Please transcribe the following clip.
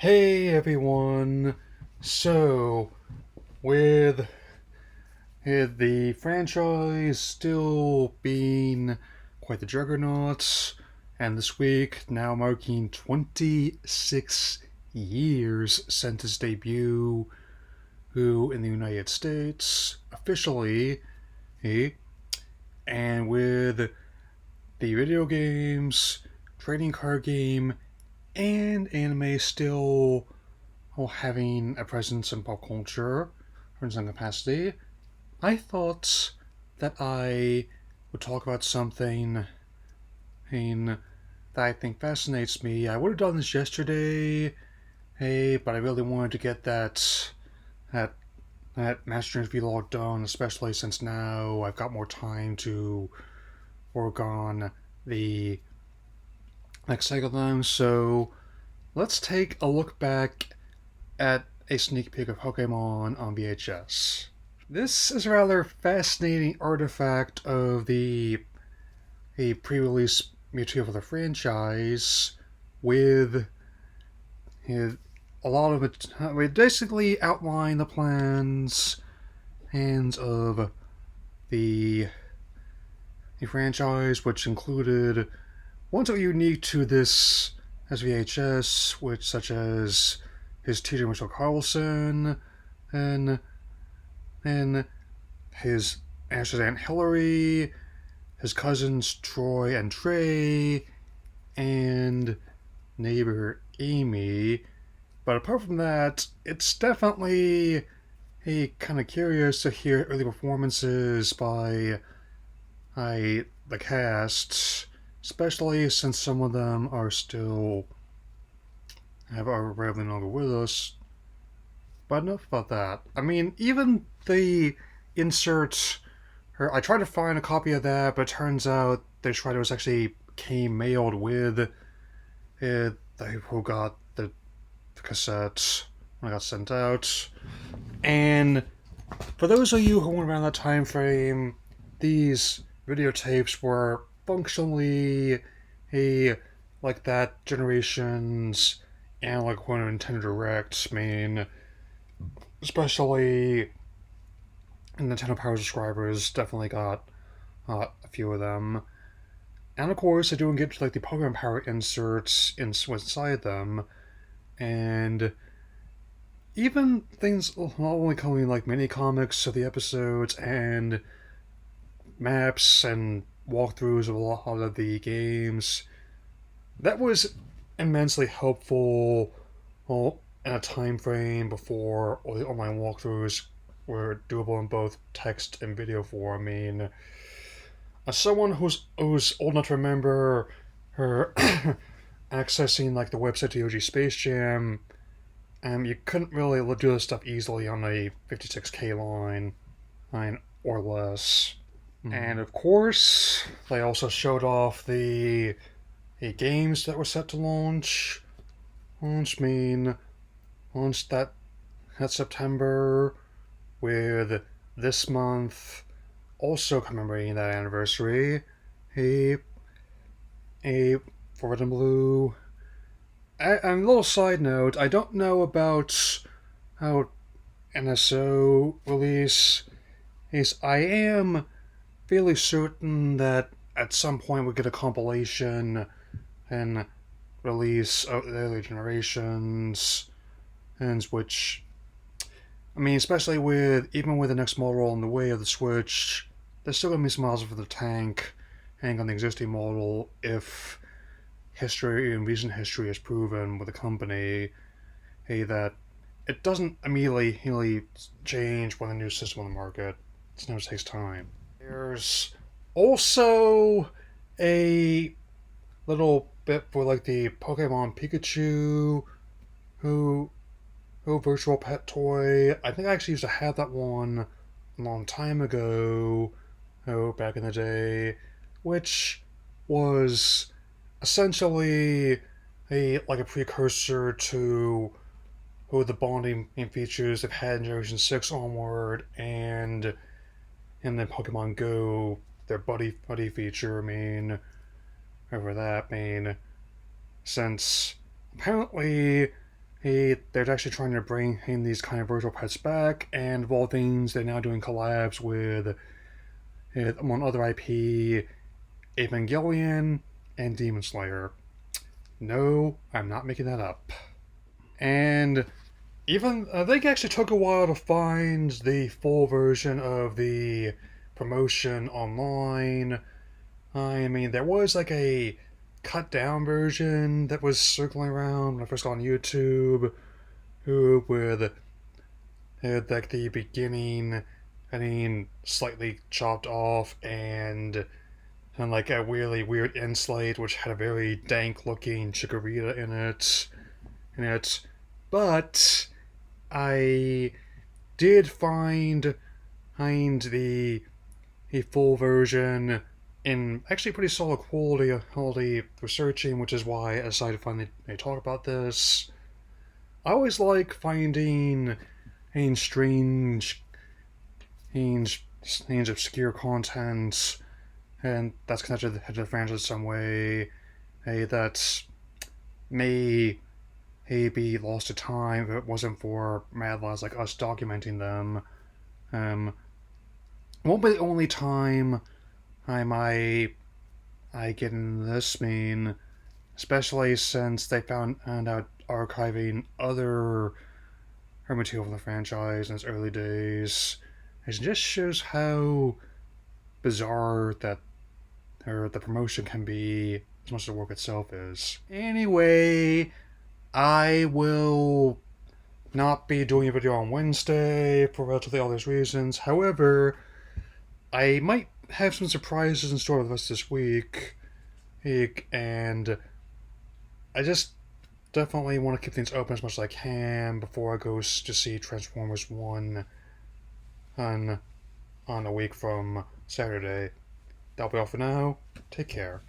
Hey everyone! So, with the franchise still being quite the juggernaut, and this week now marking 26 years since its debut, who in the United States officially, eh, and with the video games, trading card game, and anime still having a presence in pop culture in some capacity, I thought that I would talk about something that I think fascinates me. I would have done this yesterday, hey, but I really wanted to get that that Master Interview log done, especially since now I've got more time to work on the next cycle of them. So let's take a look back at a sneak peek of Pokemon on VHS. This is a rather fascinating artifact of the a pre-release Mewtwo for the franchise, with a lot of it. We basically outline the plans and of the the franchise, which included ones that were unique to this SVHS, which such as his teacher Mitchell Carlson, and and his Ash's Aunt Hillary, his cousins Troy and Trey, and neighbor Amy. But apart from that, it's definitely kind of curious to hear early performances by the cast, especially since some of them are rarely no longer with us. But enough about that. I mean, even the insert. I tried to find a copy of that, but it turns out the shredder was actually came mailed with it. Who got the cassette when I got sent out. And for those of you who weren't around that time frame, these videotapes were functionally a like that generation's analog one of Nintendo Direct. I mean, especially Nintendo Power subscribers definitely got a few of them. And of course, I do get like the Pokemon Power inserts inside them, and even things not only coming like mini comics of the episodes and maps and walkthroughs of a lot of the games. That was immensely helpful, well, in a time frame before all the online walkthroughs were doable in both text and video form. I mean, as someone who's old enough to remember her accessing like the website to OG Space Jam, you couldn't really do this stuff easily on a 56K line or less. And of course, they also showed off the games that were set to launch. Launched that September, with this month also commemorating that anniversary. A for Red and Blue. And a little side note, I don't know about how NSO release is. I am fairly certain that at some point we get a compilation and release of the early generations, and which, I mean, especially even with the next model on the way of the Switch, there's still gonna be some miles for the tank hang on the existing model if history and recent history has proven with the company, that it doesn't immediately change when a new system on the market. It never takes time. There's also a little bit for like the Pokemon Pikachu who virtual pet toy. I think I actually used to have that one a long time ago, back in the day, which was essentially a precursor to the bonding features they've had in Generation 6 onward, and then Pokemon Go, their buddy feature. I mean, over that, I mean, since apparently they're actually trying to bring in these kind of virtual pets back, and of all things, they're now doing collabs with among other IP, Evangelion and Demon Slayer. No, I'm not making that up. And even I think it actually took a while to find the full version of the promotion online. I mean, there was like a cut down version that was circling around when I first got on YouTube, who with like the beginning, I mean, slightly chopped off and like a really weird end slate which had a very dank looking chikorita in it. But I did find the full version in actually pretty solid quality researching, which is why I decided to finally talk about this. I always like finding strange, strange obscure content, and that's connected to the franchise in some way. That may be lost to time if it wasn't for mad lads like us documenting them. Um, won't be the only time I get into this mean, especially since they found out archiving other material from the franchise in its early days. It just shows how bizarre that the promotion can be as much as the work itself is. Anyway, I will not be doing a video on Wednesday for relatively obvious reasons. However, I might have some surprises in store with us this week, and I just definitely want to keep things open as much as I can before I go to see Transformers 1 on a week from Saturday. That'll be all for now. Take care.